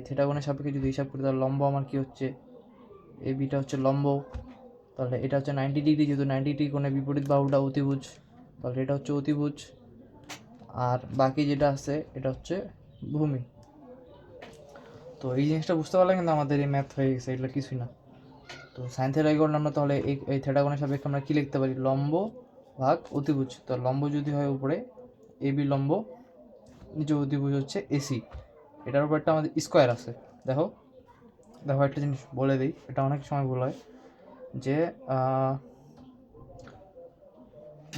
Theta কোণের সাপেক্ষে যদি হিসাব করি তাহলে লম্ব আমার কি হচ্ছে, এ বিটা হচ্ছে লম্ব, তাহলে এটা হচ্ছে 90 ডিগ্রি, যেহেতু 90 ডিগ্রি কোণে বিপরীত বাহুটা অতিভুজ, তাহলে এটা হচ্ছে অতিভুজ। আর বাকি যেটা আছে এটা হচ্ছে ভূমি। তো এই জিনিসটা বুঝতে পারলে কিন্তু আমাদের এই ম্যাথ হয়ে গেছে, এগুলো কিছুই না। তো সাইন থিটা ইকুয়াল আমরা তাহলে এই থিটা কোণের সাপেক্ষে আমরা কী লিখতে পারি, লম্ব ভাগ অতিভুজ। তো লম্ব যদি হয় উপরে এ বি লম্ব, নিচে অতিভুজ হচ্ছে এসি, এটার উপর একটা আমাদের স্কোয়ার আছে। দেখো দেখো একটা জিনিস বলে দিই, এটা অনেক সময় ভুল হয় যে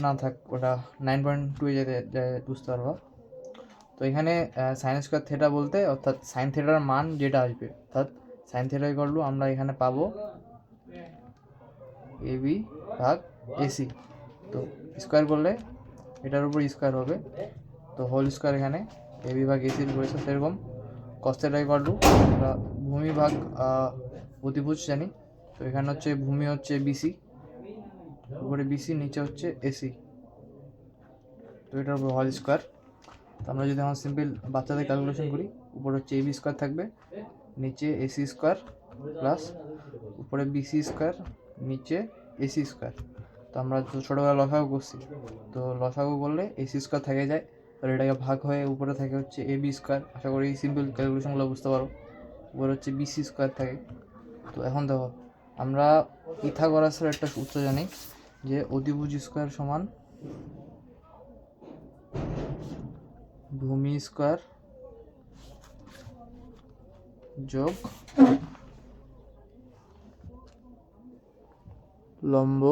না থাক, ওটা 9.2 যেতে বুঝতে পারবা। তো এখানে সাইন স্কোয়ার থিটা বলতে অর্থাৎ সাইন থিটার মান যেটা আসবে, অর্থাৎ সাইন থিটা ইকুয়াল টু আমরা এখানে পাবো এ বি ভাগ এসি। তো স্কোয়ার করলে এটার উপর স্কোয়ার হবে, তো হোল স্কোয়ার এখানে এ বি ভাগ এসির উপরে। সেরকম কস থিটা ইকুয়াল টু আমরা ভূমি ভাগ অতিভুজ জানি, তো এখানে হচ্ছে ভূমি হচ্ছে বিসি, উপরে বিসি, নিচে হচ্ছে এসি, তো এটার উপর হোল স্কোয়ার। তো আমরা যদি আমার সিম্পল বাচ্চাদের ক্যালকুলেশন করি, উপরে হচ্ছে এবি স্কোয়ার থাকবে, নিচে এসি স্কোয়ার প্লাস উপরে বিসি স্কোয়ার, নিচে এসি স্কোয়ার। তো আমরা তো ছোটোবেলা লসাগু করছি, তো লসাগু করলে এসি স্কোয়ার থেকে যায়, তাহলে এটাকে ভাগ হয়ে উপরে থাকে হচ্ছে এ বি স্কোয়ার। আশা করি এই সিম্পল ক্যালকুলেশনগুলো বুঝতে পারো। উপরে হচ্ছে বিসি স্কোয়ার থাকে। তো এখন দেখো আমরা পিথাগোরাসের একটা সূত্র জানি যে অতিভুজ স্কোয়ার সমান ভূমি স্কোয়ার যোগ লম্ব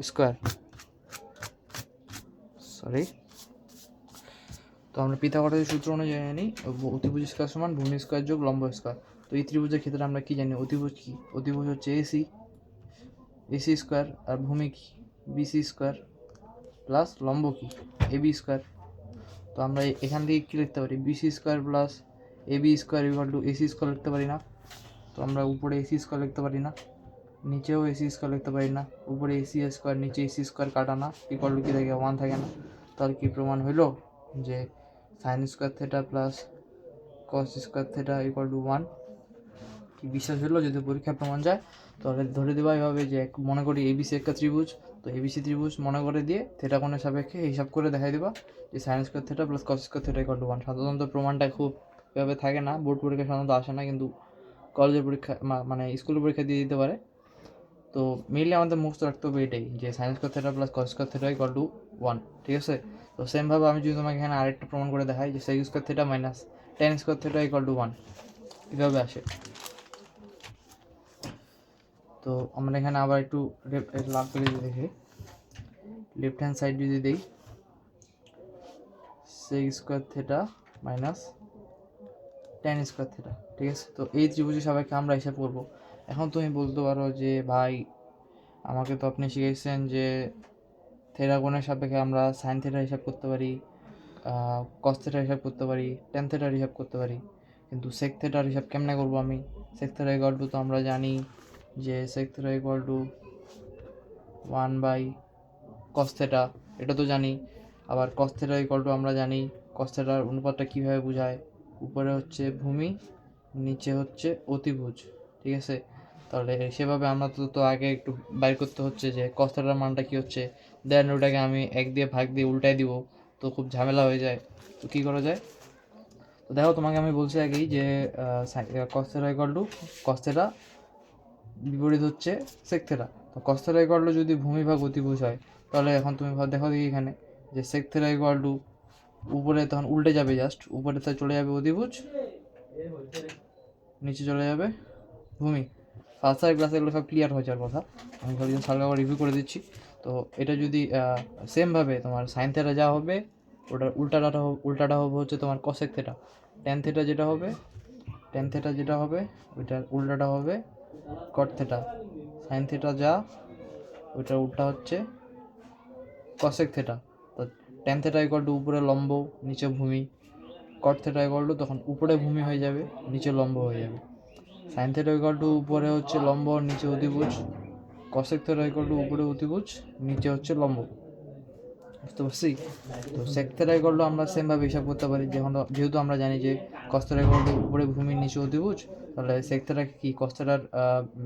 স্কোয়ার, সরি। তো আমরা পিথাগোরাসের সূত্র অনুযায়ী জানি অতিভুজ স্কোয়ার সমান ভূমি স্কোয়ার যোগ লম্ব স্কোয়ার। তো এই ত্রিভুজের ক্ষেত্রে আমরা কি জানি, অতিভুজ কি, অতিভুজ হচ্ছে এসি, এসি স্কোয়ার, আর ভূমি কি বিসি স্কোয়ার, প্লাস লম্ব কি এ বি স্কোয়ার। তো আমরা এখান থেকে কী লিখতে পারি, BC square plus A B square equal to AC square লিখতে পারি না। তো আমরা উপরে এসি স্কোয়ার লিখতে পারি না, নিচেও এসি স্কোয়ার লিখতে পারি না, উপরে এসি স্কোয়ার নিচে এসি স্কোয়ার কাটা না, ইকুয়াল টু কী থাকে 1 থাকে না। তাহলে কি প্রমাণ হইলো যে sine square theta plus cos square theta equal to 1। কি বিশ্বাস হলো? যদি পরীক্ষায় প্রমাণ যায় তাহলে ধরে দেওয়া এভাবে যে মনে করি এবিসি একটা ত্রিভুজ, তো এবিসি ত্রিভুজ মনে করে দিয়ে থিটা কোণের সাপেক্ষে হিসাব করে দেখাই দেবা যে sine square theta plus cos square theta equal to 1। সাধারণত প্রমাণটা খুব এভাবে থাকে না, বোর্ড পরীক্ষা সাধারণত আসে না, কিন্তু কলেজের পরীক্ষা মানে স্কুলের পরীক্ষা দিয়ে দিতে পারে। তো মেইনলি আমাদের মুখস্থ রাখতে হবে এটাই যে sine square theta plus cos square theta equal to 1, ঠিক আছে? তো সেমভাবে আমি যদি তোমাকে এখানে আরেকটা প্রমাণ করে দেখাই যে sec square theta minus tan square theta equal to 1, কীভাবে আসে। তো আমরা এখানে আবার একটু লাভ করে যদি দেখি, লেফট হ্যান্ড সাইড যদি দিই sec square theta minus tan square theta, ঠিক আছে? তো এই ত্রিভুজের সাপেক্ষে আমরা হিসাব করবো। এখন তুমি বলতে পারো যে ভাই আমাকে তো আপনি শিখিয়েছেন যে থিটা কোণের সাপেক্ষে আমরা সাইন থিটা হিসাব করতে পারি, কস থিটা হিসাব করতে পারি, টেন থিটার হিসাব করতে পারি, কিন্তু সেক থিটার হিসাব কেমনে করবো আমি? সেক থিটা ইকুয়াল টু তো আমরা জানি যে sec theta equal to 1/cos theta, এটা তো জানি। আবার cos থিটা ইকুয়াল টু আমরা জানি cos থিটার অনুপাতটা কীভাবে বোঝায়, উপরে হচ্ছে ভূমি, নিচে হচ্ছে অতিভুজ, ঠিক আছে? তাহলে সেভাবে আমরা তো আগে একটু বাইর করতে হচ্ছে যে cos থিটার মানটা কী হচ্ছে, দেন ওটাকে আমি 1 দিয়ে ভাগ দিয়ে উল্টাই দিব, তো খুব ঝামেলা হয়ে যায়। তো কী করা যায়? তো দেখো তোমাকে আমি বলছি আগেই যে cos theta equal two cos theta বিপরীত হচ্ছে সেক থিটা। তো cos থিটা ইকুয়াল টু যদি ভূমি ভাগ অতিভুজ হয়, তাহলে এখন তুমি দেখো দেখি এখানে যে সেক থিটা ইকুয়াল টু উপরে তখন উল্টে যাবে, জাস্ট উপরে তো চলে যাবে অতিভুজ, নিচে চলে যাবে ভূমি। ফার্স্ট সাইড ক্লাসে এগুলো সব ক্লিয়ার হয়ে যাওয়ার কথা, আমি ভাবছি সালকে আবার রিভিউ করে দিচ্ছি। তো এটা যদি সেমভাবে তোমার সাইন থিটা যা হবে ওটার উল্টাটা হবে হচ্ছে তোমার কসেক থিটা, টেন থিটা যেটা হবে, টেন থিটা যেটা হবে ওইটার উল্টাটা হবে কট থিটা, সাইন থিটা যা ওইটার উল্টা হচ্ছে কসেক থিটা। তো টেন থিটা ইকুয়াল টু উপরে লম্ব নিচে ভূমি, কট থিটা ইকুয়াল টু তখন উপরে ভূমি হয়ে যাবে নিচে লম্ব হয়ে যাবে, সাইন থিটা ইকুয়াল টু উপরে হচ্ছে লম্ব নিচে অতিভুজ, কসেক থিটা ইকুয়াল টু উপরে অতিভুজ নিচে হচ্ছে লম্ব। বুঝতে পারছি? তো sec theta equal to আমরা সেমভাবে হিসাব করতে পারি, যেহেতু আমরা জানি যে cos theta equal to উপরে ভূমির নিচে অতিভুজ, তাহলে sec theta কি cos theta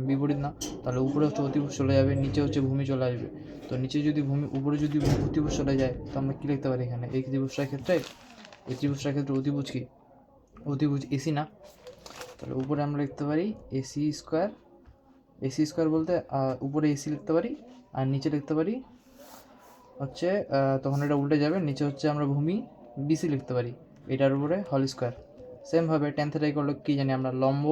বিপরীত না? তাহলে উপরে হচ্ছে অতিভুজ চলে যাবে, নিচে হচ্ছে ভূমি চলে আসবে। তো নিচে যদি ভূমি, উপরে যদি অতিভুজ চলে যায়, তো আমরা কী লিখতে পারি এখানে? এই ত্রিভুজটার ক্ষেত্রে অতিভুজ কি? অতিভুজ এসি না? তাহলে উপরে আমরা লিখতে পারি এসি স্কোয়ার বলতে উপরে এসি লিখতে পারি, আর নিচে লিখতে পারি হচ্ছে তখন এটা উল্টে যাবে, নিচে হচ্ছে আমরা ভূমি বিসি লিখতে পারি, এটার উপরে হল স্কোয়ার। সেমভাবে টেন থিটা ইকুয়াল টু কী জানি আমরা? লম্ব,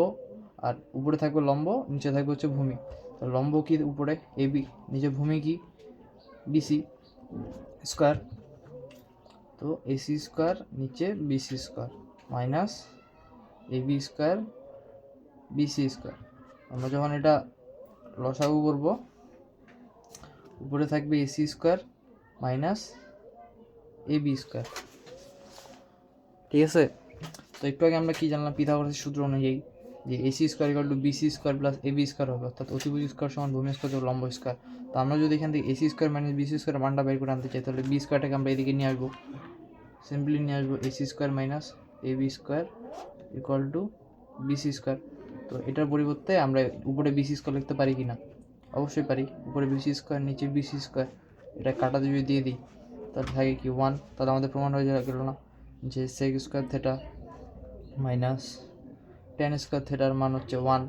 আর উপরে থাকবে লম্ব, নিচে থাকবে হচ্ছে ভূমি। তো লম্ব কি উপরে এবি, নিচে ভূমি কি বিসি স্কোয়ার। তো এসি স্কোয়ার নিচে BC square minus AB square BC square. আমরা যখন এটা লসাগু করব, উপরে থাকবে AC square minus AB square, ঠিক আছে? তো একটু আগে আমরা কী জানলাম? পিথাগোরাসের সূত্র অনুযায়ী যে AC square equal to BC square plus AB square হবে, অর্থাৎ অতিভুজ স্কোয়ার সমান ভূমি স্কোয়ার যোগ লম্ব স্কোয়ার। তো আমরা যদি এখান থেকে AC square minus BC square মানটা বের করে আনতে চাই, তাহলে বি স্কোয়ারটাকে আমরা এদিকে নিয়ে আসবো, সিম্পলি নিয়ে আসবো AC square minus AB square equal to BC square. তো এটার পরিবর্তে আমরা উপরে বিসি স্কোয়ার লিখতে পারি কি না? অবশ্যই পারি। উপরে বিসি স্কোয়ার নিচে বিসি স্কোয়ার, এটা কাটাতে যদি দিয়ে দিই তাহলে থাকে কি 1। তাহলে আমাদের প্রমাণ হয়ে গেল না যে sec square theta minus tan square থেটার মান হচ্ছে 1।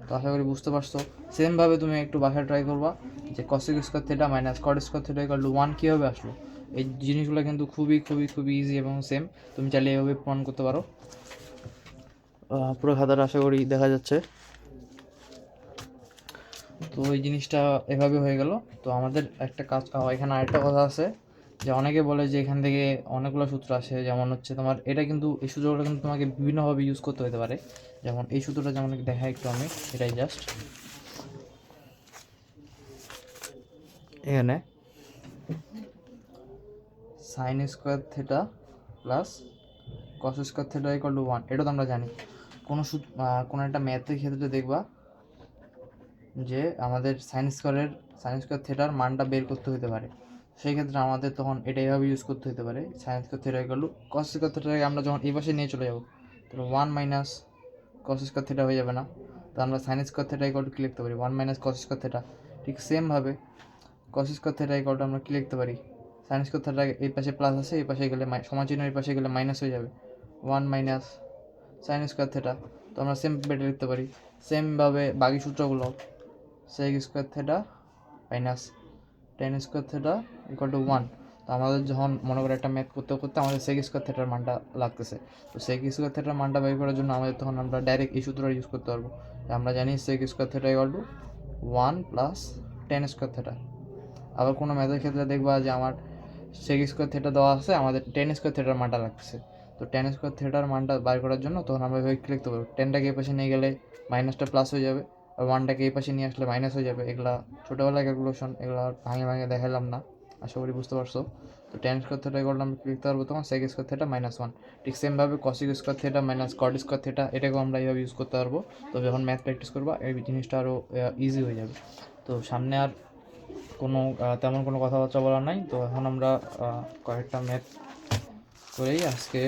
তো আশা করি বুঝতে পারছো। সেমভাবে তুমি একটু বাসায় ট্রাই করবা যে cosec square theta minus cot square theta equal to 1 কীভাবে আসলো। এই জিনিসগুলো কিন্তু খুবই খুবই খুবই ইজি এবং সেম, তুমি চাইলে এভাবে প্রমাণ করতে পারো। পুরো খাতাটা আশা করি দেখা যাচ্ছে। তো এই জিনিসটা এভাবে হয়ে গেল। তো আমাদের একটা কাজ, এখানে আরেকটা কথা আছে যে অনেকে বলে যে এখান থেকে অনেকগুলো সূত্র আসে, যেমন হচ্ছে তোমার এটা কিন্তু, এই সূত্রগুলো কিন্তু তোমাকে বিভিন্নভাবে ইউজ করতে হতে পারে। যেমন এই সূত্রটা যেমন দেখা একটু আমি, এটাই জাস্ট এখানে sign square theta plus cos square theta equal to 1, এটা তো আমরা জানি। কোনো একটা ম্যাথের ক্ষেত্রে দেখবা যে আমাদের সাইন স্কোয়ার থেটার মানটা বের করতে হতে পারে, সেই ক্ষেত্রে আমাদের তখন এটা এইভাবে ইউজ করতে হতে পারে। Sine square theta equal to cos square থেটাকে আমরা যখন এই পাশে নিয়ে চলে যাবো, তাহলে 1 মাইনাস কস স্কোয়ার থেটা হয়ে যাবে না? তো আমরা sine square theta equal to কী লিখতে পারি? 1 মাইনাস কস স্কোয়ার থেটা। ঠিক সেমভাবে cos square theta equal to আমরা কী লিখতে পারি? সাইন স্কোয়ার থেটা এই পাশে প্লাস আছে, এই পাশে গেলে সমান চিহ্ন এই পাশে গেলে মাইনাস হয়ে যাবে, 1 মাইনাস সাইন স্কোয়ার থেটা। তো আমরা সেম বেটে লিখতে পারি। সেমভাবে বাকি সূত্রগুলো sec square theta minus tan square theta equal to 1। তো আমাদের যখন মনে করে একটা ম্যাথ করতে করতে আমাদের সেক স্কোয়ার থেটার মানটা লাগতেছে, তো সেক স্কোয়ার থেটার মানটা বের করার জন্য আমাদের তখন আমরা ডাইরেক্ট এই সূত্রটা ইউজ করতে পারবো। আমরা জানি sec square theta equal to 1 plus tan square theta. আবার কোনো ম্যাথের ক্ষেত্রে দেখবা যে আমার সেক স্কোয়ার থেটা দেওয়া আছে, আমাদের টেন স্কোয়ার থেটার মানটা লাগতেছে। তো টেন স্কোয়ার থেটার মানটা বার করার জন্য তখন আমরা এভাবে লিখতে পারবো, টেনটাকে এই পাশে নিয়ে গেলে মাইনাসটা প্লাস হয়ে যাবে, আর 1টাকে এই পাশে নিয়ে আসলে মাইনাস হয়ে যাবে। এগুলা ছোটোবেলায় ক্যালকুলেশন, এগুলো ভাঙে ভাঙে দেখালাম না, আশা করি বুঝতে পারছো। তো টেন স্কোয়ার থেটা এগুলো আমরা লিখতে পারবো তখন সেক স্কোয়ার থেটা মাইনাস 1। ঠিক সেমভাবে কসিক square theta minus cot square theta, এটাকেও আমরা এইভাবে ইউজ করতে পারবো। তো যখন ম্যাথ প্র্যাকটিস করবা এই জিনিসটা আরও ইজি হয়ে যাবে। তো সামনে আর কোনো তেমন কোনো কথাবার্তা বলার নাই। তো এখন আমরা কয়েকটা ম্যাথ করেই আজকে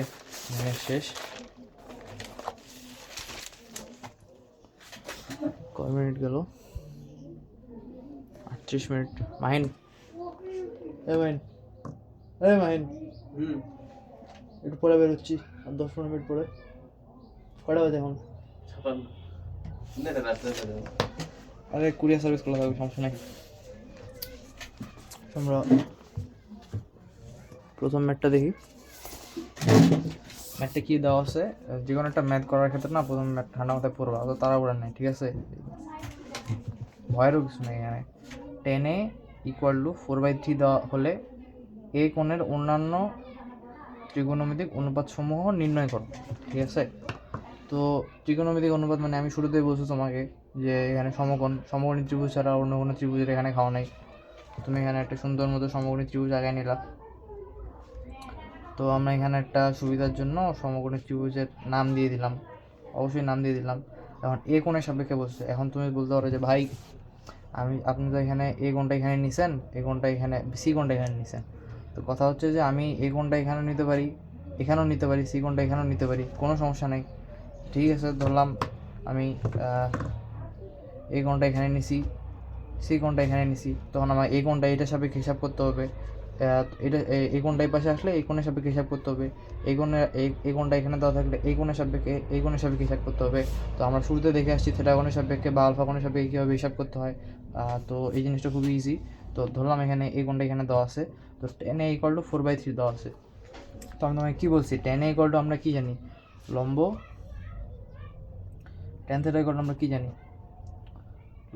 শেষ। কয় মিনিট গেল? 38 মিনিট। মাহিন, মাহিন একটু পরে বেরোচ্ছি, আর 10-15 মিনিট পরে। কটা বাজে এখন? আরে কুরিয়ার সার্ভিস খোলা থাকবে, সমস্যা নেই। আমরা প্রথম ম্যাথটা দেখি। ম্যাথটা কী দেওয়া আছে? যে কোনো একটা ম্যাথ করার ক্ষেত্রে না প্রথম ম্যাথ ঠান্ডা মাথায় পড়বা, অত তাড়াহুড়া নেই, ঠিক আছে? ভয়েরও কিছু নেই। এখানে 10a ইকুয়াল টু 4/3 দেওয়া হলে এ কোণের অন্যান্য ত্রিকোণমিতিক অনুপাতসমূহ নির্ণয় করো, ঠিক আছে? তো ত্রিকোণমিতিক অনুপাত মানে আমি শুরুতেই বলছি তোমাকে যে এখানে সমকোণী ত্রিভুজ ছাড়া অন্য কোনো ত্রিভুজের এখানে খাওয়া নাই। তুমি এখানে একটা সুন্দর মতো সমকোণী ত্রিভুজ আগায় নিলা। তো আমরা এখানে একটা সুবিধার জন্য সমকোণী ত্রিভুজের নাম দিয়ে দিলাম, অবশ্যই নাম দিয়ে দিলাম। এখন এ কোণের সাপেক্ষে বলছে। এখন তুমি বলতে পারো যে ভাই আপনি তো এখানে এ কোণটা এখানে নিছেন, এ কোণটা এখানে, সি কোণটা এখানে নিছেন, তো কথা হচ্ছে যে আমি এই কোণটা এখানেও নিতে পারি, এখানেও নিতে পারি, সি কোণটা এখানেও নিতে পারি, কোনো সমস্যা নেই। ঠিক আছে, ধরলাম আমি এই কোণটা এখানে নিছি, সি কোণটা এখানে নিছি, তখন আমার এই কোণটা এটার সাপেক্ষে হিসাব করতে হবে। এটা এই কোণটা এই পাশে আসলে এই কোণের সাপেক্ষে হিসাব করতে হবে। এই কোণটা এখানে দেওয়া থাকলে এই কোণের সাপেক্ষে হিসাব করতে হবে। তো আমরা শুরুতে দেখে আসছি থিটা কোণের সাপেক্ষে বা আলফা কোণের সাপেক্ষে কীভাবে হিসাব করতে হয়। তো এই জিনিসটা খুবই ইজি। তো ধরলাম এখানে এই কোণটা এখানে দেওয়া আছে, তো tan a = 4/3 দেওয়া আছে। তো আমি তোমাকে কী বলছি, tan a = আমরা কী জানি, লম্ব, tan θ = আমরা কী জানি,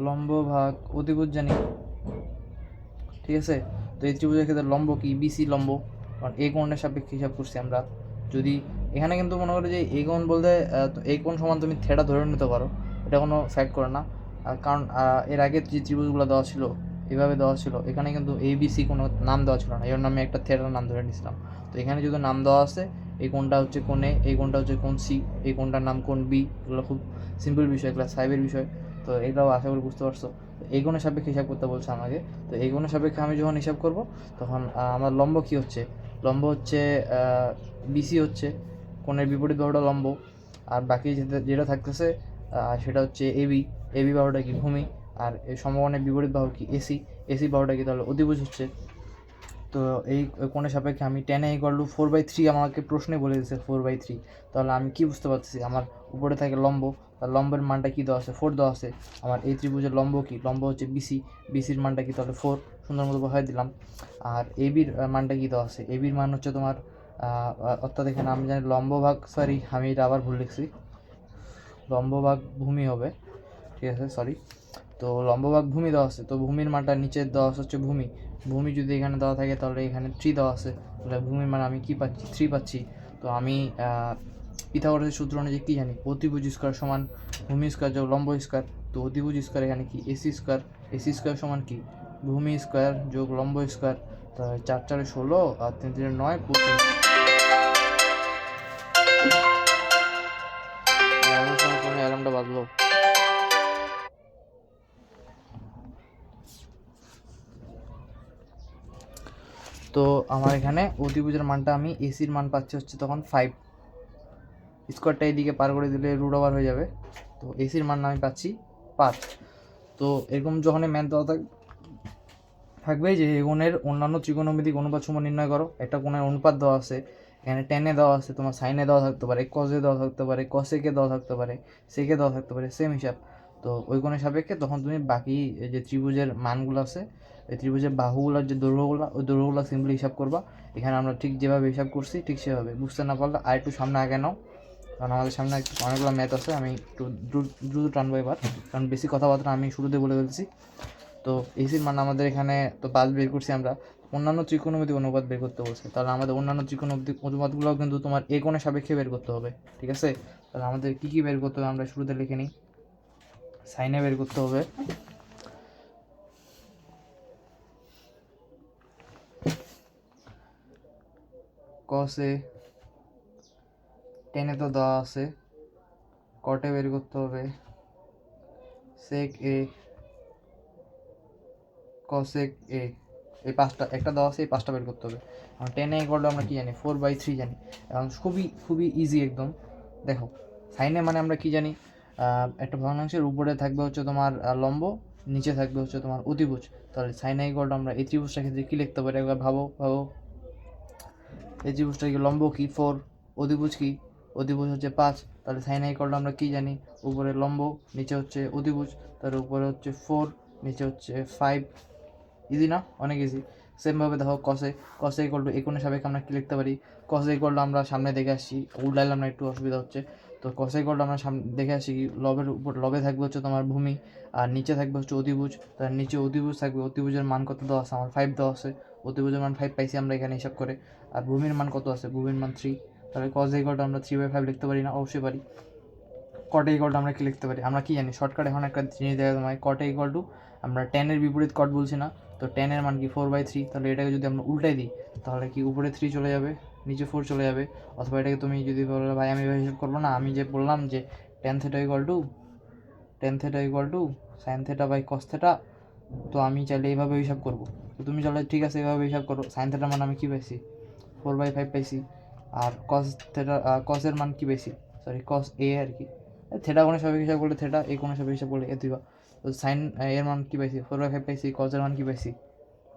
লম্ব ভাগ অতিভুজ জানি। ঠিক আছে, তো এই ত্রিভুজের ক্ষেত্রে লম্ব কি, বিসি লম্ব, কারণ এই কোণের সাপেক্ষে হিসাব করছি আমরা। যদি এখানে কিন্তু মনে করো যে এই কোণ বলতে এই কোণ সমান তুমি থেটা ধরে নিতে পারো, এটা কোনো ফ্যাক্ট করে না। কারণ এর আগে যে ত্রিভুজগুলো দেওয়া ছিল এভাবে দেওয়া ছিল, এখানে কিন্তু এ বি সি কোনো নাম দেওয়া ছিল না, এর নামে একটা থেটার নাম ধরে নিয়েছিলাম। তো এখানে যদি নাম দেওয়া আছে, এই কোণটা হচ্ছে কোণ এ, এই কোণটা হচ্ছে কোণ সি, এই কোণটার নাম কোণ বি, এগুলো খুব সিম্পল বিষয়, ক্লাস 5-এর বিষয়। তো এটাও আশা করি বুঝতে পারছো। এই কোণের সাপেক্ষে হিসাব করতে বলছে আমাকে। তো এই কোণের সাপেক্ষে আমি যখন হিসাব করব তখন আমার লম্ব কী হচ্ছে, লম্ব হচ্ছে বিসি হচ্ছে কোণের বিপরীত বাহুটা লম্ব, আর বাকি যেটা থাকতেছে সেটা হচ্ছে এবি বাহুটা কি ভূমি, আর এই সমকোণের বিপরীত বাহু কি এসি বাহুটা কি তাহলে অতিভুজ হচ্ছে। তো এই কোণের সাপেক্ষে আমি tan a = 4/3 আমাকে প্রশ্নে বলে দিয়েছে 4/3। তাহলে আমি কি বুঝতে পারতেছি, আমার উপরে থাকে লম্ব, তার লম্বের মানটা কি দেওয়া আছে, 4 দেওয়া আছে। আমার এই ত্রিভুজের লম্ব কি, লম্ব হচ্ছে বিসির মানটা কি তাহলে 4, সুন্দর মতো বসাই দিলাম। আর এবির মানটা কি দেওয়া আছে, এবির মান হচ্ছে তোমার অর্থাৎ এখানে আমি জানি লম্ব ভাগ, সরি আমি এটা আবার ভুল লিখছি, লম্ব ভাগ ভূমি হবে। ঠিক আছে, সরি। তো লম্ব ভাগ ভূমি দেওয়া আছে, তো ভূমির মানটা নিচে দেওয়া হচ্ছে ভূমি যদি এখানে দেওয়া থাকে তাহলে এখানে 3 দেওয়া আছে, তাহলে ভূমির মান আমি কি পাচ্ছি, 3 পাচ্ছি। তো আমি পিথাগোরাসের সূত্র অনুযায়ী কী জানি, অতিভুজ স্কয়ার সমান ভূমি স্কয়ার যোগ লম্ব স্কয়ার। তো অতিভুজ স্কয়ার এখানে কি এসি স্কয়ার সমান কি ভূমি স্কয়ার যোগ লম্ব স্কয়ার। তো 4 4 16 আর 3 3 9 25। অ্যালার্মটা বাজলো। তো আমার এখানে অতিভুজের মানটা আমি এসির মান পাচ্ছি হচ্ছে তখন 5, স্কোয়ারটা এদিকে পার করে দিলে রুট ওভার হয়ে যাবে। তো এসির মান আমি পাচ্ছি 5। তো এরকম যখন ম্যাথ দেওয়া থাকবে যে এই কোণের অন্যান্য ত্রিকোণমিতিক অনুপাত সমান নির্ণয় করো, একটা কোণের অনুপাত দেওয়া আছে, এখানে টেনে দেওয়া আছে, তোমার সাইনে দেওয়া থাকতে পারে, কজে দেওয়া থাকতে পারে, কসেকে দেওয়া থাকতে পারে, সেকে দেওয়া থাকতে পারে, সেম হিসাব। তো ওই কোণের সাপেক্ষে তখন তুমি বাকি যে ত্রিভুজের মানগুলো আছে, এই ত্রিভুজের বাহুগুলোর যে দৈর্ঘ্যগুলো, ওই দৈর্ঘ্যগুলো সিম্পলি হিসাব করবা। এখানে আমরা ঠিক যেভাবে হিসাব করছি ঠিক সেভাবে, বুঝতে না পারলে আর একটু সামনে আগে নাও, কারণ আমাদের সামনে অনেকগুলো ম্যাথ আছে। আমি একটু দ্রুত টানবো এবার, কারণ বেশি কথাবার্তা আমি শুরুতে বলে ফেলছি। তো এসির মান আমাদের এখানে তো 5 বের করছি আমরা, অন্যান্য ত্রিকোণমিতিক অনুপাত বের করতে বলছে, তাহলে আমাদের অন্যান্য ত্রিকোণমিতিক অনুপাতগুলোও কিন্তু তোমার এই কোণের সাপেক্ষে বের করতে হবে। ঠিক আছে, তাহলে আমাদের কী কী বের করতে হবে আমরা শুরুতে লিখে নিই। সাইনে বের করতে হবে, কসে, টেনে তো দেওয়া আছে, কটে বের করতে হবে, সেক এ, কসেক এ, এই 5টা একটা দেওয়া আছে, এই 5টা বের করতে হবে। এখন টেন এ করলে আমরা কি জানি, 4/3 জানি। এখন খুবই ইজি একদম। দেখো সাইনে মানে আমরা কি জানি, একটা ভগ্নাংশের উপরে থাকবে হচ্ছে তোমার লম্ব, নিচে থাকবে হচ্ছে তোমার অতিভুজ। তাহলে সাইনে করলে আমরা এই ত্রিভুজটার ক্ষেত্রে কী লিখতে পারি একবার ভাবো। এই ত্রিভুজটা কি, লম্ব কি 4, অতিভুজ কি, অতিভুজ হচ্ছে 5। তাহলে সাইন আই করলে আমরা কী জানি, উপরে লম্ব, নিচে হচ্ছে অতিভুজ, তার উপরে হচ্ছে 4, নিচে হচ্ছে 5। ইজি না, অনেক ইজি। সেমভাবে দেখো কসে ইকুয়াল টু এই কোণের সাপেক্ষে আমরা কী লিখতে পারি, কসে ইকুয়াল টু আমরা সামনে দেখে আসছি, উল্টাইলাম না একটু অসুবিধা হচ্ছে। তো কসে ইকুয়াল টু আমরা সামনে দেখে আসছি কি, লবে থাকবে হচ্ছে তোমার ভূমি, আর নিচে থাকবে হচ্ছে অতিভুজ, তার নিচে অতিভুজ থাকবে, অতিভুজের মান কত দেওয়া আছে, আমার 5 দেওয়া আছে, অতিভুজের মান 5 পাইছি আমরা এখানে হিসাব করে। আর ভূমির মান কত আছে, ভূমির মান 3, তাহলে কস ইকুয়াল টু আমরা 3/5 লিখতে পারি না, অবশ্যই পারি। কটে ইকুয়াল টু আমরা কি লিখতে পারি, আমরা কি জানি শর্টকাট এখন একটা জিনিস দেখা তোমায়, কটে ইকুয়াল টু আমরা টেনের বিপরীত কট বলছি না, তো টেনের মান কি 4/3, তাহলে এটাকে যদি আমরা উল্টাই দিই তাহলে কি উপরে 3 চলে যাবে, নিচে 4 চলে যাবে। অথবা এটাকে তুমি যদি বলো ভাই আমি হিসাব করবো না, আমি যে বললাম যে tan theta equal to sine theta by cos theta, তো আমি চাইলে এইভাবে হিসাব করবো, তো তুমি চাইলে ঠিক আছে এইভাবে হিসাব করো। সাইন থেটার মান আমি কী পাইছি, 4/5 পাইছি। আর কস থেটা, কসের মান কী পাইছি, সরি কস এ আর কি, থেটা কোণের সাপেক্ষে হিসাব করলে থেটা, এ কোণের সাপেক্ষে হিসাব করলে এ দিবা। তো সাইন এর মান কী পাইছি, 4/5 পাইছি। কসের মান কী পাইছি,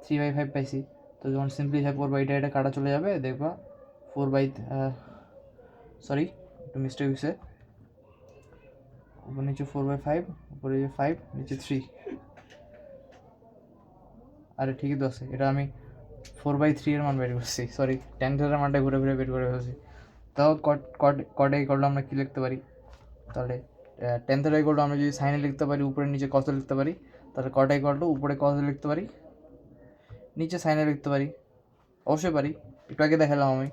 3/5 পাইছি। তো যখন সিম্পলি হিসাব করবো এটা কাটা চলে যাবে, দেখবা 4 সরি একটু মিস্টেক হয়েছে, উপর নিচে 4/5, উপরে 5, নিচে 3। আরে ঠিকই তো আছে, এটা আমি 4/3 এর মান বের করছি, সরি tan থিটার মানটা ঘুরে ঘুরে বের করে ফেলছি। তাও কটে করলে আমরা কী লিখতে পারি, তাহলে tan থিটা ইকুয়াল টু আমরা যদি সাইনে লিখতে পারি, উপরে নিচে কসে লিখতে পারি, তাহলে কটে ইকুয়াল টু উপরে কসে লিখতে পারি, নিচে সাইনে লিখতে পারি, অবশ্যই পারি, একটু আগে দেখালাম আমি।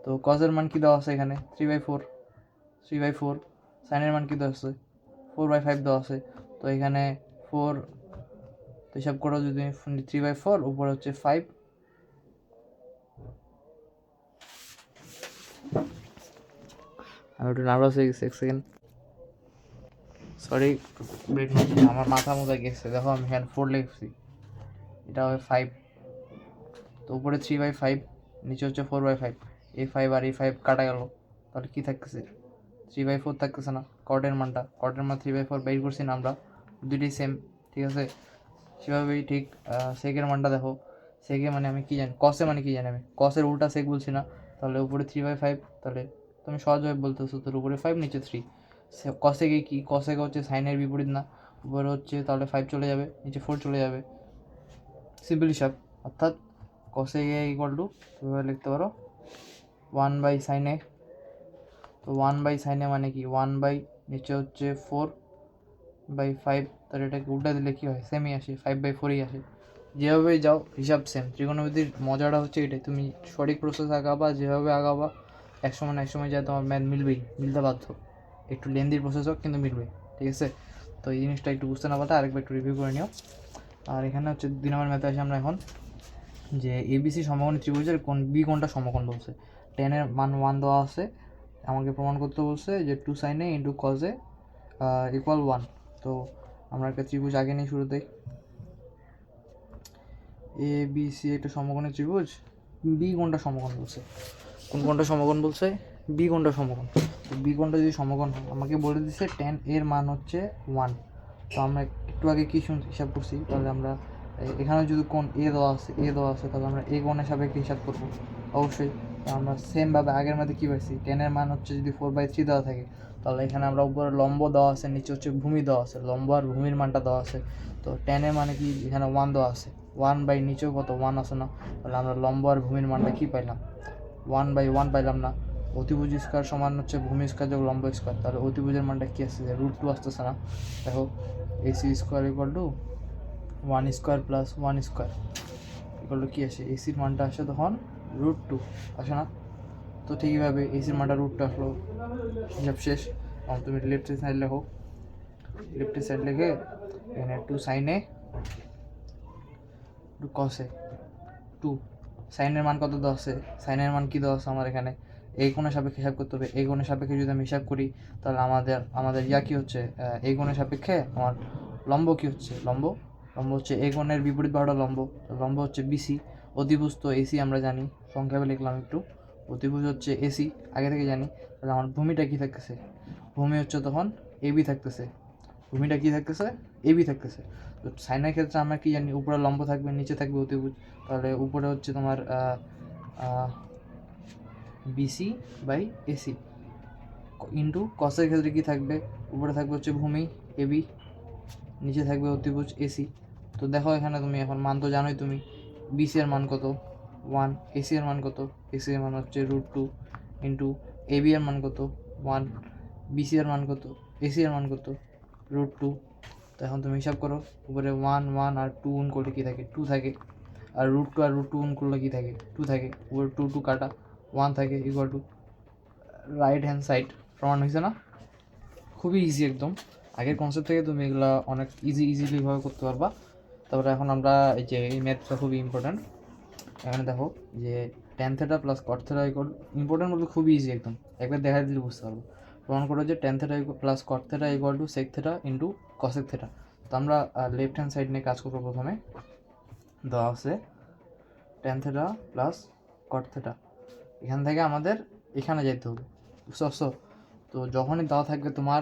তো কসের মান কী দেওয়া আছে এখানে, 3/4, সাইনের মান কী দেওয়া আছে, 4/5 দেওয়া আছে। তো এখানে 4, তো হিসাব করো যদি 3/4, উপরে হচ্ছে 5। আমি একটু নার্ভাস হয়ে গেছি, 1 সেকেন্ড, সরি ব্রেক নিচ্ছি, আমার মাথা মতো গেছে। দেখো আমি এখানে 4 লিখছি, এটা হবে 5। তো উপরে 3/5, নিচে হচ্ছে 4/5, এই 5 আর এই 5 কাটা গেল, তাহলে কী থাকতেছে, 3/4 থাকতেছে না। কটের মান 3/4 বের করছি না আমরা, দুইটাই সেম, ঠিক আছে। সেভাবেই ঠিক সেকের মানটা দেখো, সেকে মানে আমি কী জানি, কসে মানে কী জানি আমি, কসের উল্টা সেক বলছি না, তাহলে উপরে 3/5, তাহলে তুমি সহজভাবে বলতেছো, তোর উপরে 5 নিচে 3। কসেকে কি, কসেকে হচ্ছে সাইনের বিপরীত না, উপরে হচ্ছে তাহলে 5 চলে যাবে, নিচে 4 চলে যাবে, সিম্পল হিসাব। অর্থাৎ কসেকে ইকুয়াল টু তুমি লিখতে পারো 1/sin a। তো 1/sin a মানে কি, 1 নিচে হচ্ছে 4/5, তাহলে এটাকে উল্টা দিলে কী হয়, সেমই আসে, 5/4ই আসে। যেভাবেই যাও হিসাব সেম। ত্রিকোণমিতির মজাটা হচ্ছে এটাই, তুমি সঠিক প্রসেস আগাবা, যেভাবে আগাবা একসময় না একসময় যায় তোমার ম্যাথ মিলতে বাধ্য। একটু লেন্দির প্রসেস হোক কিন্তু মিলবে, ঠিক আছে। তো এই জিনিসটা একটু বুঝতে না পারলে আরেকবার একটু রিভিউ করে নিও। আর এখানে হচ্ছে 2 নম্বর ম্যাথে আসি আমরা এখন, যে ABC সমকোণী ত্রিভুজের কোন বি কোণটা সমকোণ বলছে। টেনের মান 1 দেওয়া আছে, আমাকে প্রমাণ করতে বলছে যে 2sin a × cos a = 1। তো আমরা একটা ত্রিভুজ আগে নিয়ে শুরুতেই, ABC একটা সমকোণী ত্রিভুজ, বি কোণটা সমকোণ বলছে। কোন কোণটা সমকোণ বলছে, বি কোণটা সমকোণ। তো বি কোণটা যদি সমকোণ হয়, আমাকে বলে দিচ্ছে tan এর মান হচ্ছে 1। তো আমরা একটু আগে কী হিসাব করছি, তাহলে আমরা এখানে যদি কোণ এ দেওয়া আছে, তাহলে আমরা এ কোণের সাপেক্ষে হিসাব করবো অবশ্যই। আমরা সেমভাবে আগের মধ্যে কী পাইছি, tan এর মান হচ্ছে যদি 4/3 দেওয়া থাকে, তাহলে এখানে আমরা উপরে লম্ব দেওয়া আছে, নিচে হচ্ছে ভূমি দেওয়া আছে, লম্ব আর ভূমির মানটা দেওয়া আছে। তো tan এর মানে কি, এখানে 1 দেওয়া আছে, 1 নিচেও কত 1 আছে না, তাহলে আমরা লম্ব আর ভূমির মানটা কী পাইলাম, 1/1 পাইলাম না। অতিভুজ স্কোয়ার সমান হচ্ছে ভূমি স্কোয়ার যোগ লম্ব স্কোয়ার, তাহলে অতিভুজের মানটা কী আসছে, √2 আসতেছে না। দেখো AC square equal to 1 square plus 1 square equal to কী আসে, এসির মানটা আসে তখন √2 আসে না। তো ঠিকইভাবে এসির মানটা √2 আসলো, হিসাব শেষ। তুমি লেফট সাইড লেখো, লেফট সাইড লিখে এখানে 2sin a × cos a, 2 সাইনের মান কত দেওয়া আছে, সাইনের মান কী দেওয়া আছে আমার এখানে, এই কোণের সাপেক্ষে হিসাব করতে হবে। এই কোণের সাপেক্ষে যদি আমি হিসাব করি, তাহলে আমাদের কী হচ্ছে, এই কোণের সাপেক্ষে আমার লম্ব কী হচ্ছে, লম্ব হচ্ছে এই কোণের বিপরীত বাহুটা লম্ব হচ্ছে বিসি। অতিভুজ তো এসি আমরা জানি, সংক্ষেপে লিখলাম একটু, অতিভুজ হচ্ছে এসি আগে থেকে জানি। তাহলে আমার ভূমিটা কী থাকতেছে, ভূমি হচ্ছে তখন এবি থাকতেছে, ভূমিটা কী থাকতেছে, এবি থাকতেছে। তো সাইনের ক্ষেত্রে আমরা কী জানি, উপরে লম্ব থাকবে, নিচে থাকবে অতিভুজ, তাহলে উপরে হচ্ছে তোমার BC/AC ইন্টু কসের ক্ষেত্রে কী থাকবে, উপরে থাকবে হচ্ছে ভূমি এবি, নিচে থাকবে অতিভুজ এসি। তো দেখো এখানে তুমি এখন মান তো জানোই তুমি, BC এর মান কত 1, AC এর মান কত, AC এর মান হচ্ছে √2 ইন্টু AB এর মান কত 1, BC এর মান কত, AC এর মান কত √2। তো এখন তুমি হিসাব করো, উপরে 1 আর 2 গুণ করলে কী থাকে, 2 থাকে, আর √2 আর √2 গুণ করলে কী থাকে, 2 থাকে, উপরে 2 কাটা 1 থাকে, equal to right hand side. প্রমাণ হয়েছে না, খুবই ইজি একদম। আগের কনসেপ্ট থেকে তুমি এগুলো অনেক ইজিলিভাবে করতে পারবা। তারপরে এখন আমরা এই ম্যাথটা খুবই ইম্পর্ট্যান্ট। এখানে দেখো যে tan θ + cot θ ইকুয়াল, ইম্পর্ট্যান্ট বলতে খুবই ইজি একদম, একবার দেখা দিলে বুঝতে পারবো। প্রমাণ করো যে tan θ + cot θ equal to sec θ × cosec θ। তো আমরা লেফট হ্যান্ড সাইড নিয়ে কাজ করবো। প্রথমে দেওয়া আছে tan theta plus cot theta, এখান থেকে আমাদের এখানে যেতে হবে, বুঝতে পারছো? তো যখনই দেওয়া থাকবে তোমার